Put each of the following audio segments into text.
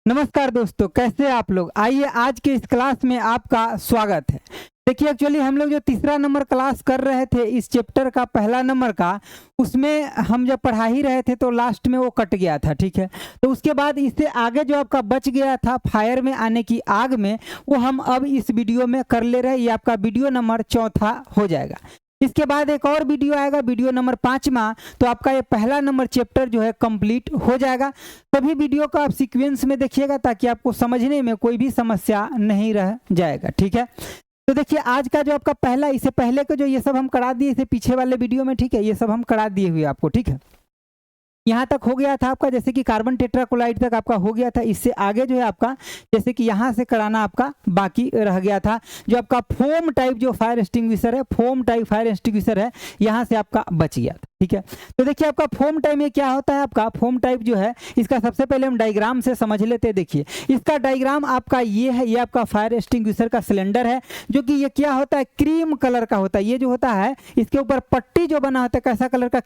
नमस्कार दोस्तों, कैसे हैं आप लोग। आइए आज के इस क्लास में आपका स्वागत है। देखिए एक्चुअली हम लोग जो तीसरा नंबर क्लास कर रहे थे इस चैप्टर का पहला नंबर का, उसमें हम जब पढ़ा ही रहे थे तो लास्ट में वो कट गया था। ठीक है, तो उसके बाद इससे आगे जो आपका बच गया था फायर में आने की आग में, वो हम अब इस वीडियो में कर ले रहे हैं। ये आपका वीडियो नंबर चौथा हो जाएगा। इसके बाद एक और वीडियो आएगा, वीडियो नंबर 5वां, तो आपका ये पहला नंबर चैप्टर जो है कंप्लीट हो जाएगा। सभी वीडियो को आप सीक्वेंस में देखिएगा ताकि आपको समझने में कोई भी समस्या नहीं रह जाएगा। ठीक है, तो देखिए आज का जो आपका पहला, इससे पहले को जो ये सब हम करा दिए थे पिछले वाले वीडियो में, ठीक है, ये सब हम करा दिए हुए आपको। ठीक है, यहाँ तक हो गया था आपका, जैसे कि कार्बन टेट्राक्लोराइड तक आपका हो गया था। इससे आगे जो है आपका जैसे कि यहाँ से कराना आपका बाकी रह गया था। जो आपका फोम टाइप जो फायर एक्सटिंग्विशर है, फोम टाइप फायर एक्सटिंग्विशर है, यहाँ से आपका बच गया था। ठीक है, तो देखिए आपका फोम टाइप में क्या होता है। आपका फोम टाइप जो है इसका सबसे पहले हम डायग्राम से समझ लेते हैं। देखिए इसका डायग्राम आपका ये है, ये आपका फायर एक्सटिंग्विशर का सिलेंडर है, जो कि ये क्या होता है, क्रीम कलर का होता है। ये जो होता है इसके ऊपर पट्टी जो बना होता है, कैसा कलर का,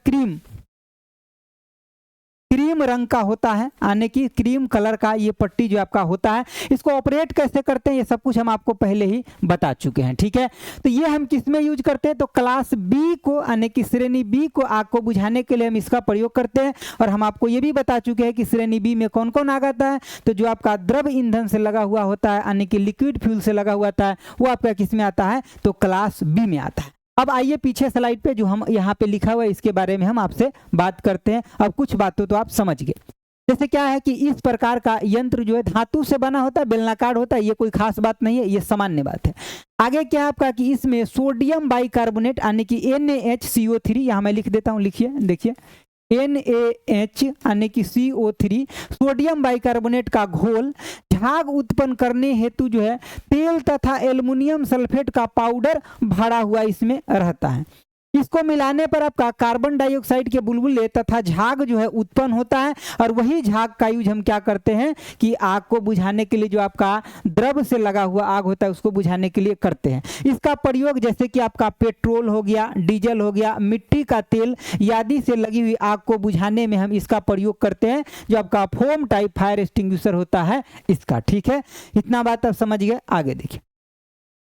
क्रीम रंग का होता है, यानी कि क्रीम कलर का ये पट्टी जो आपका होता है। इसको ऑपरेट कैसे करते हैं ये सब कुछ हम आपको पहले ही बता चुके हैं। ठीक है, तो ये हम किस में यूज करते हैं, तो क्लास बी को, यानी कि श्रेणी बी को आग को बुझाने के लिए हम इसका प्रयोग करते हैं। और हम आपको ये भी बता चुके हैं कि श्रेणी बी में कौन कौन आग आता है। तो जो आपका द्रव ईंधन से लगा हुआ होता है, यानी कि लिक्विड फ्यूल से लगा हुआ था, वो आपका किस में आता है, तो क्लास बी में आता है। अब आइए पीछे स्लाइड पे जो हम यहाँ पे लिखा हुआ है इसके बारे में हम आपसे बात करते हैं। अब कुछ बातों तो आप समझ गए। जैसे क्या है कि इस प्रकार का यंत्र जो है धातु से बना होता है, बेलनाकार होता है, ये कोई खास बात नहीं है, ये सामान्य बात है। आगे क्या है आपका कि इसमें सोडियम बाइकार्बोनेट यानी कि NaHCO3, यहाँ मैं लिख देता हूँ, लिखिए, देखिए NaH यानी कि CO3 सोडियम बाइकार्बोनेट का घोल झाग उत्पन्न करने हेतु जो है तेल तथा एल्युमिनियम सल्फेट का पाउडर भरा हुआ इसमें रहता है। इसको मिलाने पर आपका कार्बन डाइऑक्साइड के बुलबुले तथा झाग जो है उत्पन्न होता है। और वही झाग का यूज हम क्या करते हैं कि आग को बुझाने के लिए, जो आपका द्रव से लगा हुआ आग होता है उसको बुझाने के लिए करते हैं। इसका प्रयोग जैसे कि आपका पेट्रोल हो गया, डीजल हो गया, मिट्टी का तेल आदि से लगी हुई आग को बुझाने में हम इसका प्रयोग करते हैं, जो आपका फोम टाइप फायर एक्सटिंग्विशर होता है इसका। ठीक है, इतना बात आप समझ गए। आगे देखिए,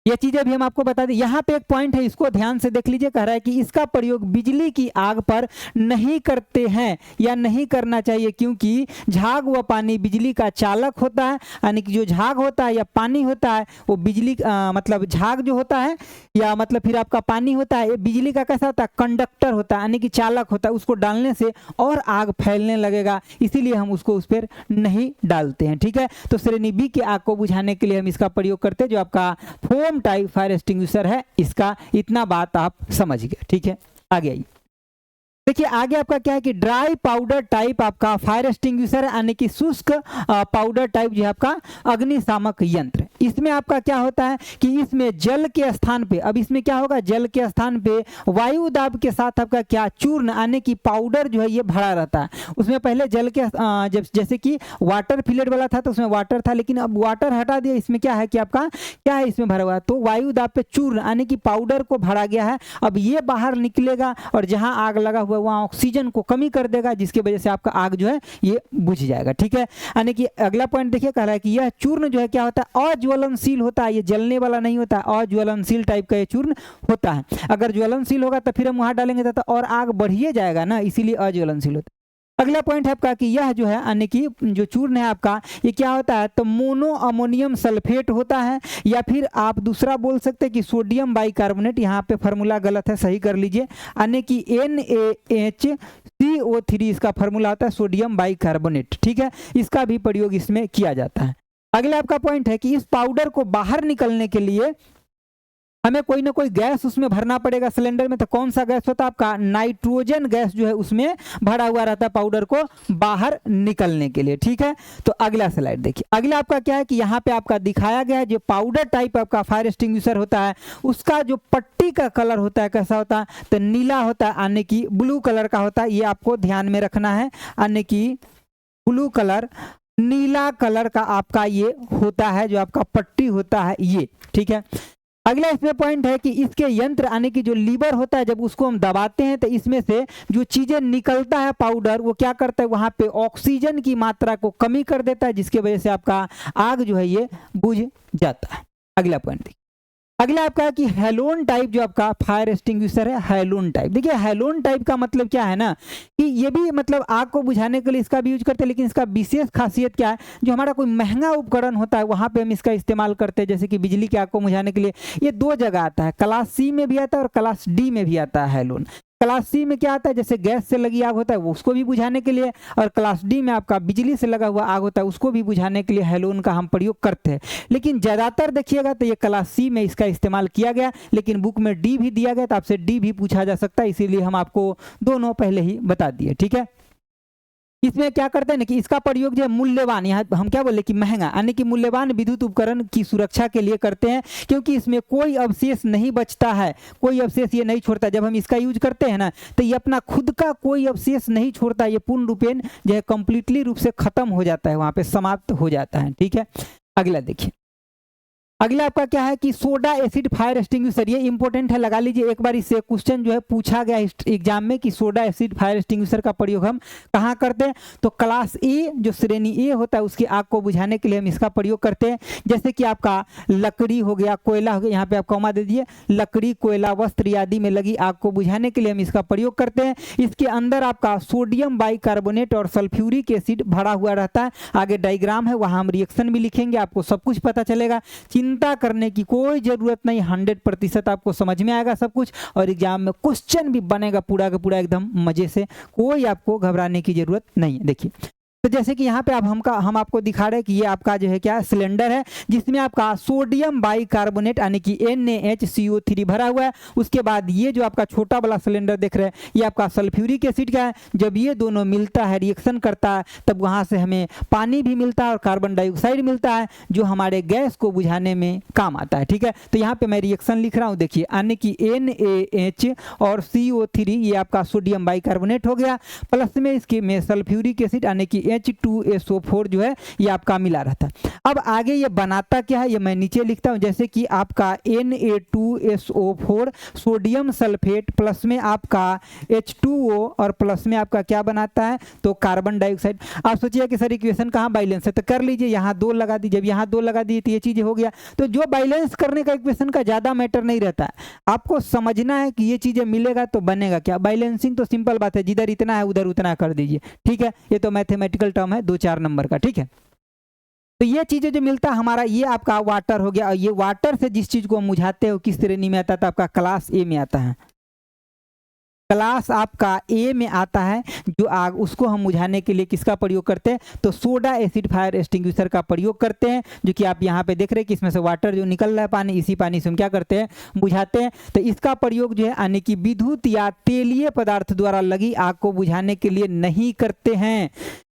ये चीजें भी हम आपको बता दें। यहाँ पे एक पॉइंट है, इसको ध्यान से देख लीजिए। कह रहा है कि इसका प्रयोग बिजली की आग पर नहीं करते हैं या नहीं करना चाहिए, क्योंकि झाग व पानी बिजली का चालक होता है। यानी कि जो झाग होता है या पानी होता है वो बिजली मतलब झाग जो होता है या मतलब फिर आपका पानी होता है, ये बिजली का कैसा होता है, कंडक्टर होता है, यानी कि चालक होता है। उसको डालने से और आग फैलने लगेगा, इसीलिए हम उसको उस पर नहीं डालते हैं। ठीक है, तो श्रेणी बी की आग को बुझाने के लिए हम इसका प्रयोग करते हैं, जो आपका फोम टाइप फायर एक्सटिंग्विशर है इसका। इतना बात आप समझ गए। ठीक है, आगे आइए। देखिए आगे आपका क्या है कि ड्राई पाउडर टाइप आपका फायर एक्सटिंग्विशर है, यानी कि शुष्क पाउडर टाइप जो है आपका अग्निशामक यंत्र। इसमें आपका क्या होता है कि इसमें जल के स्थान पे, अब इसमें क्या होगा, जल के स्थान पे वायु दाब के साथ आपका क्या चूर्ण यानी कि पाउडर जो है ये भरा रहता है। उसमें पहले जल के जब जैसे कि वाटर फिलेट वाला था तो उसमें वाटर था, लेकिन अब वाटर हटा दिया, इसमें क्या है कि आपका क्या है, इसमें भरा हुआ है, तो वायु दाब पे चूर्ण यानी कि पाउडर को भरा गया है। अब ये बाहर निकलेगा और जहां आग लगा हुआ वहाँ ऑक्सीजन को कमी कर देगा, जिसकी वजह से आपका आग जो है ये बुझ जाएगा। ठीक है, यानी कि अगला पॉइंट देखिए, कह रहा है कि यह चूर्ण जो है क्या होता है, अज्वलनशील होता है। ये जलने वाला नहीं होता, अज्वलनशील टाइप का ये चूर्ण होता है। अगर ज्वलनशील होगा तो फिर हम वहां डालेंगे तो और आग बढ़िए जाएगा ना, इसीलिए अज्वलनशील होता है। अगला पॉइंट है आपका कि यह जो है यानी कि जो चूर्ण है आपका ये क्या होता है, तो मोनो अमोनियम सल्फेट होता है, या फिर आप दूसरा बोल सकते हैं कि सोडियम बाइकार्बोनेट। यहाँ पे फार्मूला गलत है, सही कर लीजिए, यानी कि NaHCO3 इसका फार्मूला होता है, सोडियम बाइकार्बोनेट। ठीक है, इसका भी प्रयोग इसमें किया जाता है। अगला आपका पॉइंट है कि इस पाउडर को बाहर निकलने के लिए हमें कोई ना कोई गैस उसमें भरना पड़ेगा सिलेंडर में। तो कौन सा गैस होता है आपका, नाइट्रोजन गैस जो है उसमें भरा हुआ रहता है पाउडर को बाहर निकलने के लिए। ठीक है, तो अगला स्लाइड देखिए। अगला आपका क्या है कि यहाँ पे आपका दिखाया गया है जो पाउडर टाइप आपका फायर एक्सटिंग्विशर होता है, उसका जो पट्टी का कलर होता है कैसा होता है, तो नीला होता है, यानी कि ब्लू कलर का होता है। ये आपको ध्यान में रखना है, यानी कि ब्लू कलर, नीला कलर का आपका ये होता है जो आपका पट्टी होता है ये। ठीक है, अगला इसमें पॉइंट है कि इसके यंत्र यानी कि जो लीवर होता है, जब उसको हम दबाते हैं तो इसमें से जो चीजें निकलता है पाउडर, वो क्या करता है, वहां पे ऑक्सीजन की मात्रा को कमी कर देता है, जिसकी वजह से आपका आग जो है ये बुझ जाता है। अगला पॉइंट देखिए, अगला आपका कि हैलोन टाइप जो आपका फायर एक्सटिंग्विशर है, हैलोन टाइप। देखिए हैलोन टाइप का मतलब क्या है ना, कि ये भी मतलब आग को बुझाने के लिए इसका भी यूज करते हैं, लेकिन इसका विशेष खासियत क्या है, जो हमारा कोई महंगा उपकरण होता है वहां पे हम इसका इस्तेमाल करते हैं, जैसे कि बिजली की आग को बुझाने के लिए। ये दो जगह आता है, क्लास सी में भी आता है और क्लास डी में भी आता है हैलोन। क्लास सी में क्या आता है, जैसे गैस से लगी आग होता है वो उसको भी बुझाने के लिए, और क्लास डी में आपका बिजली से लगा हुआ आग होता है उसको भी बुझाने के लिए हैलोन का हम प्रयोग करते हैं। लेकिन ज़्यादातर देखिएगा तो ये क्लास सी में इसका इस्तेमाल किया गया, लेकिन बुक में डी भी दिया गया तो आपसे डी भी पूछा जा सकता है, इसीलिए हम आपको दोनों पहले ही बता दिए। ठीक है, इसमें क्या करते हैं ना कि इसका प्रयोग जो है मूल्यवान, यहाँ हम क्या बोले कि महंगा, यानी कि मूल्यवान विद्युत उपकरण की सुरक्षा के लिए करते हैं, क्योंकि इसमें कोई अवशेष नहीं बचता है, कोई अवशेष ये नहीं छोड़ता। जब हम इसका यूज करते हैं ना तो ये अपना खुद का कोई अवशेष नहीं छोड़ता, ये पूर्ण रूपेण जो है कंप्लीटली रूप से खत्म हो जाता है, वहाँ पे समाप्त हो जाता है। ठीक है, अगला देखिए, अगला आपका क्या है कि सोडा एसिड फायर एक्सटिंग्विशर। ये इंपॉर्टेंट है, लगा लीजिए, एक बार इससे क्वेश्चन जो है पूछा गया एग्जाम में कि सोडा एसिड फायर एक्सटिंग्विशर का प्रयोग हम कहाँ करते हैं, तो क्लास ए जो श्रेणी ए होता है उसकी आग को बुझाने के लिए हम इसका प्रयोग करते हैं। जैसे कि आपका लकड़ी हो गया, कोयला हो गया, यहाँ पे आप कॉमा दे दीजिए, लकड़ी, कोयला, वस्त्र आदि में लगी आग को बुझाने के लिए हम इसका प्रयोग करते हैं। इसके अंदर आपका सोडियम बाइकार्बोनेट और सल्फ्यूरिक एसिड भरा हुआ रहता है। आगे डायग्राम है, वहाँ हम रिएक्शन भी लिखेंगे, आपको सब कुछ पता चलेगा। चिंता करने की कोई जरूरत नहीं, 100% आपको समझ में आएगा सब कुछ, और एग्जाम में क्वेश्चन भी बनेगा पूरा का पूरा एकदम मजे से, कोई आपको घबराने की जरूरत नहीं है। देखिए, तो जैसे कि यहाँ पे आप हम आपको दिखा रहे हैं कि ये आपका जो है क्या सिलेंडर है, जिसमें आपका सोडियम बाइकार्बोनेट यानी कि NaHCO3 भरा हुआ है। उसके बाद ये जो आपका छोटा वाला सिलेंडर देख रहे हैं, ये आपका सल्फ्यूरिक एसिड का है। जब ये दोनों मिलता है, रिएक्शन करता है, तब वहाँ से हमें पानी भी मिलता है और कार्बन डाइऑक्साइड मिलता है, जो हमारे गैस को बुझाने में काम आता है। ठीक है, तो यहाँ पे मैं रिएक्शन लिख रहा हूँ, देखिए, यानी कि NaH और CO3, ये आपका सोडियम बाइकार्बोनेट हो गया, प्लस में इसके में सल्फ्यूरिक एसिड यानी कि H2SO4 जो है ये आपका मिला रहता है। अब आगे ये बनाता क्या है, ये मैं नीचे लिखता हूँ, जैसे कि आपका Na2SO4 सोडियम सल्फेट प्लस में आपका H2O और प्लस में आपका क्या बनाता है, तो कार्बन डाइऑक्साइड। आप सोचिए कि सर इक्वेशन कहाँ बैलेंस है, तो कर लीजिए, यहाँ 2 लगा दीजिए। जब यहाँ 2 लगा दिए तो ये चीज़ हो गया। तो जो बैलेंस करने का इक्वेशन का ज़्यादा मैटर नहीं रहता है, आपको समझना है कि ये चीज़ें मिलेगा तो बनेगा क्या। बैलेंसिंग तो सिंपल बात है, जिधर इतना है उधर उतना कर दीजिए। ठीक है, ये तो मैथमेटिकल टर्म है 2-4 नंबर का। ठीक है, तो ये चीजें जो मिलता है हमारा, ये आपका वाटर हो गया, और ये वाटर से जिस चीज को हम बुझाते हो किस श्रेणी में आता था, आपका क्लास ए में आता है। क्लास आपका ए में आता है जो आग, उसको हम बुझाने के लिए किसका प्रयोग करते हैं, तो सोडा एसिड फायर एक्सटिंग्विशर का प्रयोग करते हैं, जो कि आप यहाँ पे देख रहे हैं कि इसमें से वाटर जो निकल रहा है पानी, इसी पानी से हम क्या करते हैं, बुझाते हैं। तो इसका प्रयोग जो है यानी कि विद्युत या तेलीय पदार्थ द्वारा लगी आग को बुझाने के लिए नहीं करते हैं।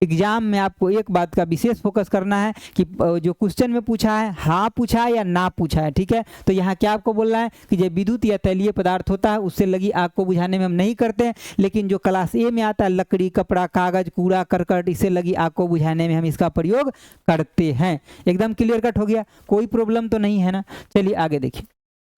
एग्जाम में आपको एक बात का विशेष फोकस करना है कि जो क्वेश्चन में पूछा है, हाँ पूछा है या ना पूछा है। ठीक है, तो यहाँ क्या आपको बोलना है कि जो विद्युत या तैलीय पदार्थ होता है उससे लगी आग को बुझाने में हम नहीं करते हैं, लेकिन जो क्लास ए में आता है लकड़ी, कपड़ा, कागज, कूड़ा करकट, इससे लगी आग को बुझाने में हम इसका प्रयोग करते हैं। एकदम क्लियर कट हो गया, कोई प्रॉब्लम तो नहीं है ना। चलिए आगे देखिए,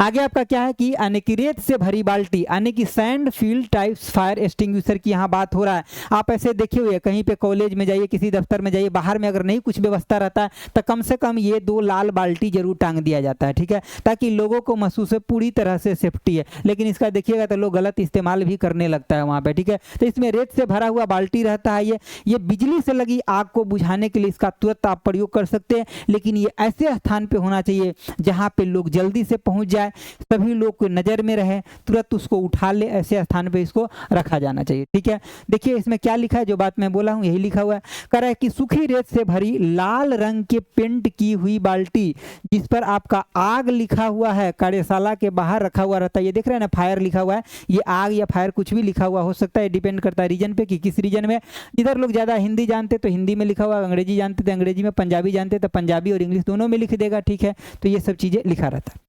आगे आपका क्या है कि रेत से भरी बाल्टी यानी कि sand field types fire extinguisher की यहाँ बात हो रहा है। आप ऐसे देखे हुए कहीं पे कॉलेज में जाइए, किसी दफ्तर में जाइए, बाहर में अगर नहीं कुछ व्यवस्था रहता है तो कम से कम ये 2 लाल बाल्टी जरूर टांग दिया जाता है। ठीक है, ताकि लोगों को महसूस हो पूरी तरह से सेफ्टी है। लेकिन इसका देखिएगा तो लोग गलत इस्तेमाल भी करने लगता है वहाँ पर। ठीक है, तो इसमें रेत से भरा हुआ बाल्टी रहता है। ये बिजली से लगी आग को बुझाने के लिए इसका तुरंत आप प्रयोग कर सकते हैं, लेकिन ये ऐसे स्थान पर होना चाहिए जहाँ पे लोग जल्दी से पहुँच जाए, सभी लोग को नजर में रहे, तुरंत उसको उठा ले, ऐसे स्थान पे इसको रखा जाना चाहिए। ठीक है, देखिए इसमें क्या लिखा है, जो बात मैं बोला हूँ यही लिखा हुआ है। कह रहा है कि सूखी रेत से भरी लाल रंग के पेंट की हुई बाल्टी जिस पर आपका आग लिखा हुआ है, कार्यशाला के बाहर रखा हुआ रहता है। ये देख रहे हैं ना, फायर लिखा हुआ है, ये आग या फायर कुछ भी लिखा हुआ हो सकता है, डिपेंड करता है रीजन पे कि किस रीजन में। इधर लोग ज्यादा हिंदी जानते तो हिंदी में लिखा हुआ, अंग्रेजी जानते तो अंग्रेजी में, पंजाबी जानते तो पंजाबी और इंग्लिश दोनों में लिख देगा। ठीक है, तो ये सब चीजें लिखा रहता है।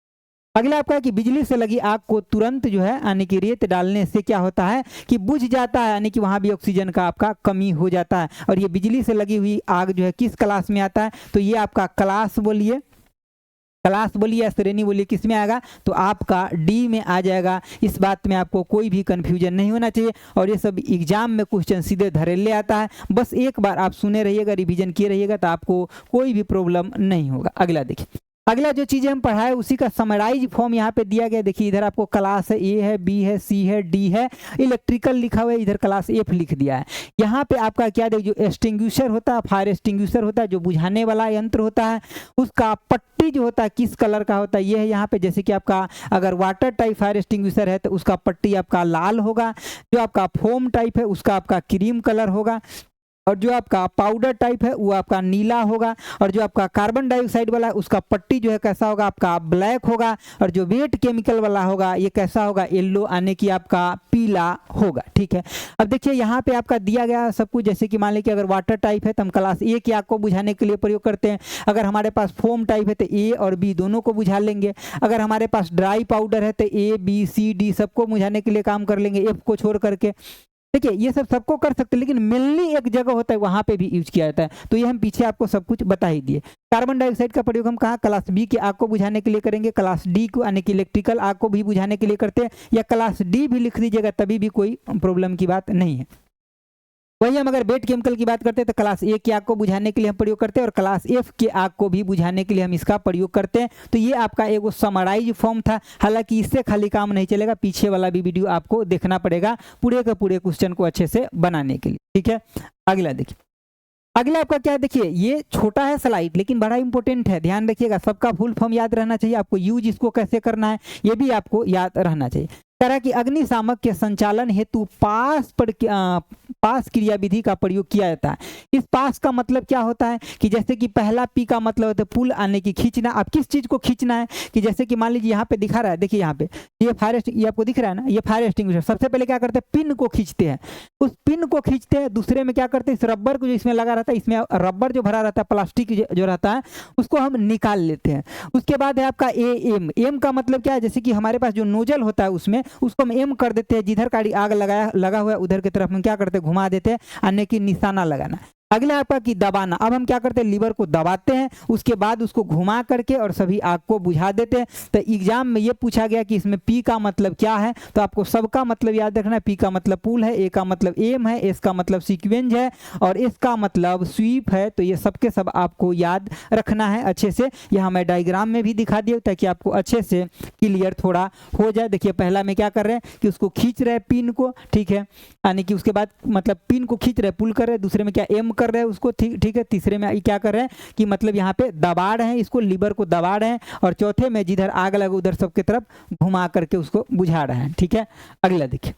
अगला आपका है कि बिजली से लगी आग को तुरंत जो है यानी कि रेत डालने से क्या होता है कि बुझ जाता है, यानी कि वहां भी ऑक्सीजन का आपका कमी हो जाता है। और ये बिजली से लगी हुई आग जो है किस क्लास में आता है, तो ये आपका क्लास बोलिए क्लास बोलिए या श्रेणी बोलिए, किस में आएगा, तो आपका डी में आ जाएगा। इस बात में आपको कोई भी कंफ्यूजन नहीं होना चाहिए। और ये सब एग्जाम में क्वेश्चन सीधे धड़ल्ले आता है, बस एक बार आप सुने रहिएगा, रिवीजन किए रहिएगा, तो आपको कोई भी प्रॉब्लम नहीं होगा। अगला देखिए, अगला जो चीज़ें हम पढ़ाए उसी का समराइज फॉर्म यहाँ पे दिया गया। देखिए इधर आपको क्लास है, ए है, बी है, सी है, डी है, इलेक्ट्रिकल लिखा हुआ है, इधर क्लास एफ लिख दिया है। यहाँ पे आपका क्या देखिए, जो एक्सटिंग्विशर होता है, फायर एक्सटिंग्विशर होता है, जो बुझाने वाला यंत्र होता है, उसका पट्टी जो होता है किस कलर का होता है, ये है यहाँ पे। जैसे कि आपका अगर वाटर टाइप फायर एक्सटिंग्विशर है तो उसका पट्टी आपका लाल होगा, जो आपका फोम टाइप है उसका आपका क्रीम कलर होगा, और जो आपका पाउडर टाइप है वो आपका नीला होगा, और जो आपका कार्बन डाइऑक्साइड वाला है उसका पट्टी जो है कैसा होगा, आपका ब्लैक होगा, और जो वेट केमिकल वाला होगा ये कैसा होगा, येलो, यानी कि आपका पीला होगा। ठीक है, अब देखिए यहाँ पे आपका दिया गया सब कुछ। जैसे कि मान लीजिए अगर वाटर टाइप है तो हम क्लास ए की आग को बुझाने के लिए प्रयोग करते हैं। अगर हमारे पास फोम टाइप है तो ए और बी दोनों को बुझा लेंगे। अगर हमारे पास ड्राई पाउडर है तो ए बी सी डी सबको बुझाने के लिए काम कर लेंगे, एफ को छोड़ करके। देखिए ये सब सबको कर सकते हैं, लेकिन मेनली एक जगह होता है वहां पे भी यूज किया जाता है, तो ये हम पीछे आपको सब कुछ बता ही दिए। कार्बन डाइऑक्साइड का प्रयोग हम कहाँ, क्लास बी की आग को बुझाने के लिए करेंगे, क्लास डी को यानी कि इलेक्ट्रिकल आग को भी बुझाने के लिए करते हैं, या क्लास डी भी लिख दीजिएगा तभी भी कोई प्रॉब्लम की बात नहीं है। वही हम अगर वेट केमिकल की बात करते हैं तो क्लास ए की आग को बुझाने के लिए हम प्रयोग करते हैं, और क्लास एफ की आग को भी बुझाने के लिए हम इसका प्रयोग करते हैं। तो ये आपका एक समराइज फॉर्म था, हालांकि इससे खाली काम नहीं चलेगा, पीछे वाला भी वीडियो आपको देखना पड़ेगा पूरे के पूरे क्वेश्चन को अच्छे से बनाने के लिए। ठीक है, अगला देखिए, अगला आपका क्या है, देखिए ये छोटा है स्लाइड लेकिन बड़ा इंपॉर्टेंट है, ध्यान रखिएगा। सबका फुल फॉर्म याद रहना चाहिए, आपको यूज इसको कैसे करना है ये भी आपको याद रहना चाहिए। तरह की अग्निशामक के संचालन हेतु पास क्रिया विधि का प्रयोग किया जाता है। इस पास का मतलब क्या होता है कि जैसे कि पहला पी का मतलब होता है पुल, आने की खींचना। अब किस चीज को खींचना है कि जैसे कि मान लीजिए यहाँ पे दिखा रहा है, देखिए यहाँ पे ये ये आपको दिख रहा है ना, ये फायर एक्सटिंग्विशर। सबसे पहले क्या करते हैं, पिन को खींचते हैं, उस पिन को खींचते हैं। दूसरे में क्या करते हैं, इस रबर को जो इसमें लगा रहता है, इसमें रबर जो भरा रहता है, प्लास्टिक जो रहता है, उसको हम निकाल लेते हैं। उसके बाद है आपका एम का मतलब क्या है, जैसे कि हमारे पास जो नोजल होता है उसमें उसको हम एम कर देते हैं, जिधर गाड़ी आग लगा हुआ है उधर की तरफ हम क्या करते हैं, घुमा देते हैं, आने की निशाना लगाना। अगला आपका कि दबाना। अब हम क्या करते हैं, लीवर को दबाते हैं, उसके बाद उसको घुमा करके और सभी आग को बुझा देते हैं। तो एग्जाम में ये पूछा गया कि इसमें पी का मतलब क्या है, तो आपको सबका मतलब याद रखना है। पी का मतलब पुल है, ए का मतलब एम है, एस का मतलब सीक्वेंस है, और एस का मतलब स्वीप है। तो ये सबके सब आपको याद रखना है अच्छे से। यहाँ मैं डायग्राम में भी दिखा दिया ताकि आपको अच्छे से क्लियर थोड़ा हो जाए। देखिए पहला में क्या कर रहे हैं कि उसको खींच रहे हैं पिन को, ठीक है, यानी कि उसके बाद मतलब पिन को खींच रहे हैं, पुल कर रहे हैं। दूसरे में क्या एम कर रहे हैं उसको, ठीक है। तीसरे में क्या कर रहे हैं कि मतलब यहाँ पे दबा रहे हैं, इसको लीवर को दबा रहे हैं। और चौथे में जिधर आग लगे उधर सबके तरफ घुमा करके उसको बुझा रहे हैं, ठीक है। अगला देखिए,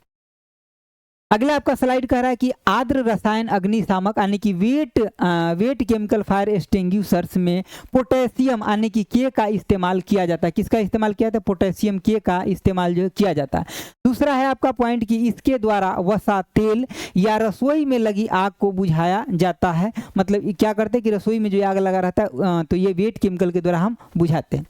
अगला आपका स्लाइड कह रहा है कि आर्द्र रसायन अग्निशामक यानी कि वेट केमिकल फायर एक्सटिंग्विशर्स में पोटेशियम यानी कि के का इस्तेमाल किया जाता है। किसका इस्तेमाल किया जाता है, पोटेशियम के का इस्तेमाल जो किया जाता है। दूसरा है आपका पॉइंट कि इसके द्वारा वसा, तेल या रसोई में लगी आग को बुझाया जाता है। मतलब क्या करते हैं कि रसोई में जो आग लगा रहता है तो ये वेट केमिकल के द्वारा हम बुझाते हैं।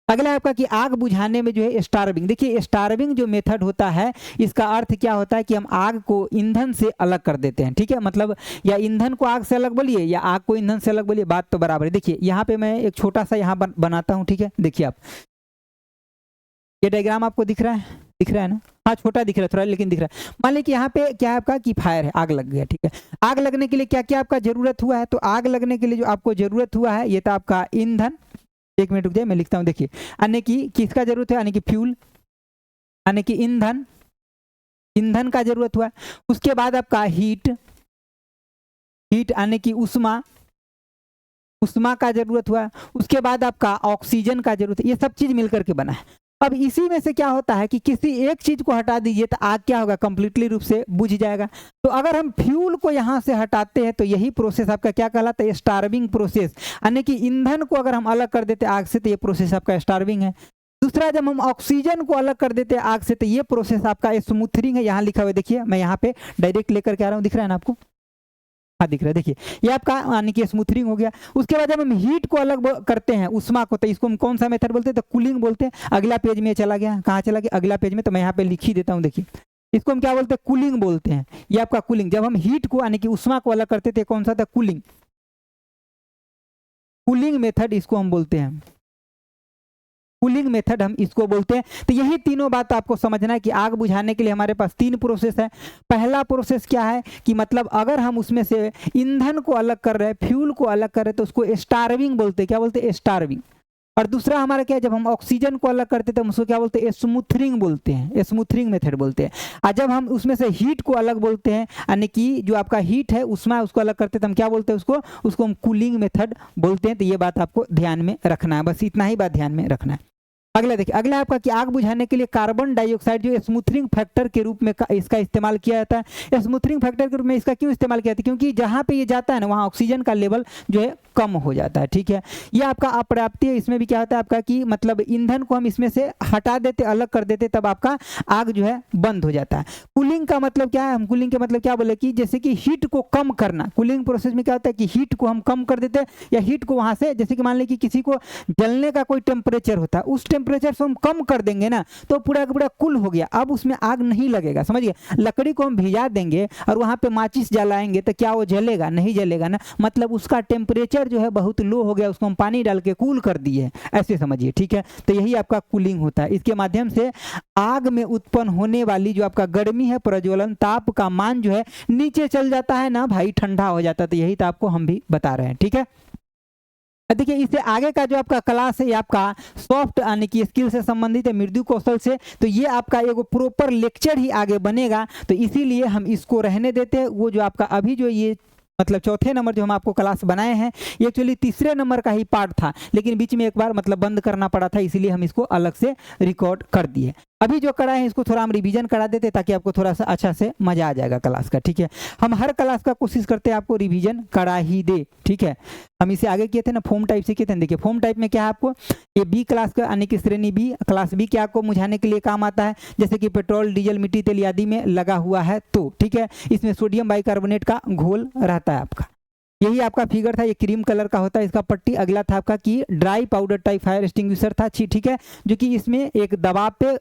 अगला आपका कि आग बुझाने में जो है स्टार्विंग। देखिए स्टार्विंग जो मेथड होता है इसका अर्थ क्या होता है कि हम आग को ईंधन से अलग कर देते हैं, ठीक है। मतलब या ईंधन को आग से अलग बोलिए या आग को ईंधन से अलग बोलिए, बात तो बराबर है। देखिए यहाँ पे मैं एक छोटा सा यहाँ बनाता हूँ, ठीक है। देखिए आप ये डायग्राम आपको दिख रहा है ना, हाँ छोटा दिख रहा है थोड़ा लेकिन दिख रहा है। मान लीजिए कि यहाँ पे क्या है आपका कि फायर है, आग लग गया, ठीक है। आग लगने के लिए क्या क्या आपका जरूरत हुआ है, तो आग लगने के लिए जो आपको जरूरत हुआ है ये था आपका ईंधन। एक मिनट रुक जाए, मैं लिखता हूँ। देखिए यानी कि किसका जरूरत है, यानी कि फ्यूल, यानी कि ईंधन का जरूरत हुआ। उसके बाद आपका हीट यानी कि उष्मा का जरूरत हुआ। उसके बाद आपका ऑक्सीजन का जरूरत है। ये सब चीज मिलकर के बना है। अब इसी में से क्या होता है कि किसी एक चीज को हटा दीजिए तो आग क्या होगा, कंप्लीटली रूप से बुझ जाएगा। तो अगर हम फ्यूल को यहाँ से हटाते हैं तो यही प्रोसेस आपका क्या कहलाता है, स्टार्विंग प्रोसेस। यानी कि ईंधन को अगर हम अलग कर देते आग से तो ये प्रोसेस आपका स्टार्विंग है। दूसरा जब हम ऑक्सीजन को अलग कर देते हैं आग से तो ये प्रोसेस आपका स्मूथरिंग है। यहाँ लिखा हुआ है, देखिए मैं यहाँ पे डायरेक्ट लेकर के आ रहा हूँ, दिख रहा है ना आपको, हाँ दिख रहा है। देखिए ये आपका यानी कि स्मूथरिंग हो गया। उसके बाद जब हम हीट को अलग करते हैं उष्मा को, तो इसको हम कौन सा मेथड बोलते हैं, तो कूलिंग बोलते हैं। अगला पेज में चला गया, कहाँ चला गया, अगला पेज में, तो मैं यहाँ पे लिख ही देता हूँ। देखिए इसको हम क्या बोलते हैं, कूलिंग बोलते हैं। ये आपका कूलिंग। जब हम हीट को यानी कि उष्मा को अलग करते थे कौन सा था, कूलिंग मेथड इसको हम बोलते हैं। कूलिंग मेथड हम इसको बोलते हैं। तो यही तीनों बात आपको समझना है कि आग बुझाने के लिए हमारे पास 3 प्रोसेस है। पहला प्रोसेस क्या है कि मतलब अगर हम उसमें से ईंधन को अलग कर रहे हैं, फ्यूल को अलग कर रहे हैं, तो उसको स्टार्विंग बोलते हैं। क्या बोलते हैं? स्टार्विंग। और दूसरा हमारा क्या है, जब हम ऑक्सीजन को अलग करते हैं तो हम उसको क्या बोलते हैं? स्मूथरिंग बोलते हैं, स्मूथरिंग मेथड बोलते हैं। और जब हम उसमें से हीट को अलग बोलते हैं, यानी कि जो आपका हीट है उसमें उसको अलग करते हैं, तो हम क्या बोलते हैं? उसको हम कूलिंग मेथड बोलते हैं। तो ये बात आपको ध्यान में रखना है, बस इतना ही बात ध्यान में रखना है। अगला देखिए, अगला आपका कि आग बुझाने के लिए कार्बन डाइऑक्साइड जो स्मूथरिंग फैक्टर के रूप में इसका इस्तेमाल किया जाता है। स्मूथरिंग फैक्टर के रूप में इसका क्यों इस्तेमाल किया जाता है? क्योंकि जहाँ पे ये जाता है ना, वहाँ ऑक्सीजन का लेवल जो है कम हो जाता है। ठीक है, ये आपका अपर्याप्त है। इसमें भी क्या होता है आपका कि मतलब ईंधन को हम इसमें से हटा देते, अलग कर देते, तब आपका आग जो है बंद हो जाता है। कूलिंग का मतलब क्या है? हम कूलिंग के मतलब क्या बोले कि जैसे कि हीट को कम करना। कूलिंग प्रोसेस में क्या होता है कि हीट को हम कम कर देते हैं, या हीट को वहाँ से, जैसे कि मान लें कि किसी को जलने का कोई टेम्परेचर होता है, उस टेम्परेचर से हम कम कर देंगे ना, तो पूरा का पूरा कूल हो गया, अब उसमें आग नहीं लगेगा। समझिए, लकड़ी को हम भिजा देंगे और वहां पे माचिस जलाएंगे तो क्या वो जलेगा? नहीं जलेगा ना, मतलब उसका टेम्परेचर जो है बहुत लो हो गया, उसको हम पानी डाल के कूल कर दिए, ऐसे समझिए। ठीक है, तो यही आपका कूलिंग होता है। इसके माध्यम से आग में उत्पन्न होने वाली जो आपका गर्मी है, प्रज्वलन ताप का मान जो है नीचे चल जाता है ना भाई, ठंडा हो जाता है। तो यही तो आपको हम भी बता रहे हैं। ठीक है, देखिए इससे आगे का जो आपका क्लास है, आपका सॉफ्ट यानी कि स्किल से संबंधित है, मृदु कौशल से। तो ये आपका एगो प्रॉपर लेक्चर ही आगे बनेगा, तो इसीलिए हम इसको रहने देते हैं। वो जो आपका अभी जो ये मतलब चौथे नंबर जो हम आपको क्लास बनाए हैं, ये एक्चुअली तीसरे नंबर का ही पार्ट था, लेकिन बीच में एक बार मतलब बंद करना पड़ा था, इसीलिए हम इसको अलग से रिकॉर्ड कर दिए। अभी जो कराए हैं इसको थोड़ा हम रिवीजन करा देते ताकि आपको थोड़ा सा अच्छा से मजा आ जाएगा क्लास का। ठीक है, हम हर क्लास का कोशिश करते हैं आपको रिवीजन करा ही दे। ठीक है, हम इसे आगे किए थे ना, फॉर्म टाइप से किए थे। देखिए फॉर्म टाइप में क्या है आपको, ये बी क्लास का यानी कि श्रेणी बी, क्लास बी के आपको बुझाने के लिए काम आता है, जैसे कि पेट्रोल, डीजल, मिट्टी तेल आदि में लगा हुआ है तो। ठीक है, इसमें सोडियम बाइकार्बोनेट का घोल रहता है आपका। यही आपका फिगर था, ये क्रीम कलर का होता है इसका पट्टी। अगला था आपका कि dry powder type fire extinguisher था। ठीक है, जो कि इसमें एक दबाव पे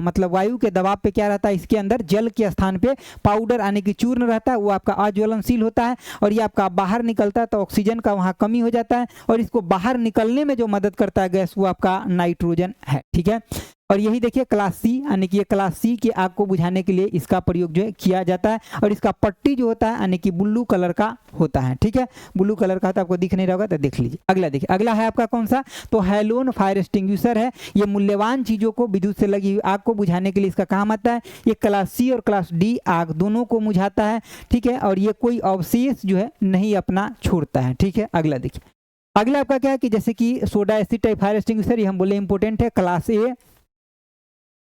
मतलब वायु के दबाव पे क्या रहता है, इसके अंदर जल के स्थान पे पाउडर यानी कि चूर्ण रहता है, वो आपका अज्वलनशील होता है और ये आपका बाहर निकलता है तो ऑक्सीजन का वहाँ कमी हो जाता है, और इसको बाहर निकलने में जो मदद करता है गैस, वो आपका नाइट्रोजन है। ठीक है, और यही देखिए क्लास सी यानी कि ये क्लास सी की आग को बुझाने के लिए इसका प्रयोग जो है किया जाता है, और इसका पट्टी जो होता है यानी कि ब्लू कलर का होता है। ठीक है, ब्लू कलर का होता है, आपको दिख नहीं रहा होगा तो देख लीजिए। अगला देखिए, अगला है आपका कौन सा, तो हैलोन फायर एक्सटिंग्विशर है। ये मूल्यवान चीजों को, विद्युत से लगी हुई आग को बुझाने के लिए इसका काम आता है। ये क्लास सी और क्लास डी आग दोनों को बुझाता है। ठीक है, और ये कोई अवशेष जो है नहीं अपना छोड़ता है। ठीक है, अगला देखिए, अगला आपका क्या है कि जैसे कि soda acid type fire extinguisher, ये हम बोले इंपोर्टेंट है, क्लास ए।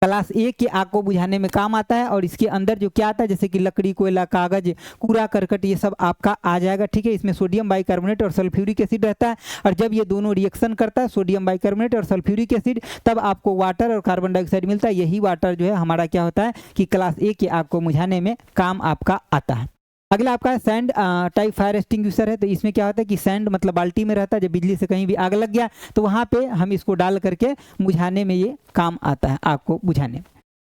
क्लास ए के आग को बुझाने में काम आता है, और इसके अंदर जो क्या आता है, जैसे कि लकड़ी, कोयला, कागज, कूड़ा करकट, ये सब आपका आ जाएगा। ठीक है, इसमें सोडियम बाइकार्बोनेट और सल्फ्यूरिक एसिड रहता है, और जब ये दोनों रिएक्शन करता है, सोडियम बाइकार्बोनेट और सल्फ्यूरिक एसिड, तब आपको वाटर और कार्बन डाइऑक्साइड मिलता है। यही वाटर जो है हमारा क्या होता है कि क्लास ए के आग को बुझाने में काम आपका आता है। अगला आपका सैंड टाइप फायर एक्सटिंग्विशर है। तो इसमें क्या होता है कि सैंड मतलब बाल्टी में रहता है, जब बिजली से कहीं भी आग लग गया तो वहाँ पे हम इसको डाल करके बुझाने में ये काम आता है, आग को बुझाने में।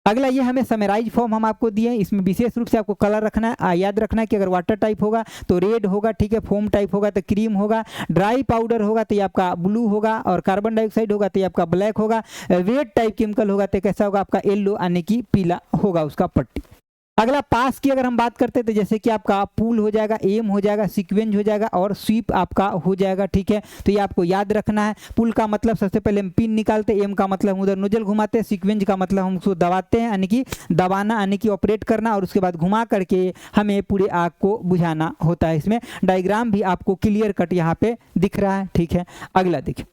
अगला ये हमें समराइज फॉर्म हम आपको दिए हैं, इसमें विशेष रूप से आपको कलर रखना है, याद रखना है कि अगर वाटर टाइप होगा तो रेड होगा। ठीक है, फोम टाइप होगा तो क्रीम होगा, ड्राई पाउडर होगा तो ये आपका ब्लू होगा, और कार्बन डाइऑक्साइड होगा तो ये आपका ब्लैक होगा, रेड टाइप केमिकल होगा तो कैसा होगा आपका येलो यानी कि पीला होगा उसका पट्टी। अगला पास की अगर हम बात करते हैं तो जैसे कि आपका पूल हो जाएगा, एम हो जाएगा, सीक्वेंस हो जाएगा, और स्वीप आपका हो जाएगा। ठीक है, तो ये आपको याद रखना है। पुल का मतलब सबसे पहले हम पिन निकालते हैं, एम का मतलब हम उधर नोजल घुमाते हैं, सीक्वेंस का मतलब हम उसको दबाते हैं यानी कि दबाना यानी कि ऑपरेट करना, और उसके बाद घुमा करके हमें पूरे आग को बुझाना होता है। इसमें डायग्राम भी आपको क्लियर कट यहाँ पे दिख रहा है। ठीक है, अगला देखिए,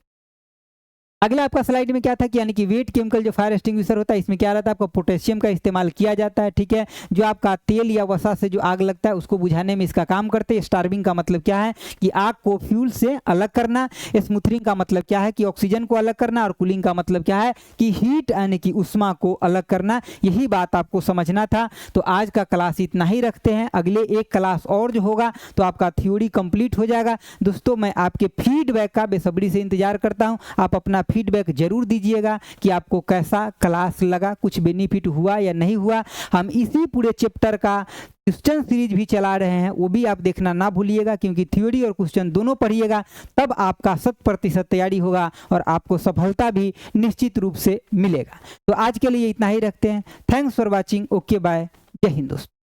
अगला आपका स्लाइड में क्या था कि यानी कि वेट केमिकल जो फायर एक्सटिंग्विशर होता है, इसमें क्या रहता है आपका पोटेशियम का इस्तेमाल किया जाता है। ठीक है, जो आपका तेल या वसा से जो आग लगता है उसको बुझाने में इसका काम करते हैं। स्टार्विंग का मतलब क्या है कि आग को फ्यूल से अलग करना, स्मूथरिंग का मतलब क्या है कि ऑक्सीजन को अलग करना, और कूलिंग का मतलब क्या है कि हीट यानी कि उष्मा को अलग करना। यही बात आपको समझना था। तो आज का क्लास इतना ही रखते हैं, अगले एक क्लास और जो होगा तो आपका थ्योरी कंप्लीट हो जाएगा। दोस्तों मैं आपके फीडबैक का बेसब्री से इंतजार करता हूँ, आप अपना फीडबैक जरूर दीजिएगा कि आपको कैसा क्लास लगा, कुछ बेनिफिट हुआ या नहीं हुआ। हम इसी पूरे चैप्टर का क्वेश्चन सीरीज भी चला रहे हैं, वो भी आप देखना ना भूलिएगा, क्योंकि थ्योरी और क्वेश्चन दोनों पढ़िएगा, तब आपका 100% तैयारी होगा और आपको सफलता भी निश्चित रूप से मिलेगा। तो आज के लिए इतना ही रखते हैं। Thanks for watching. Okay bye. जय हिंद दोस्तों।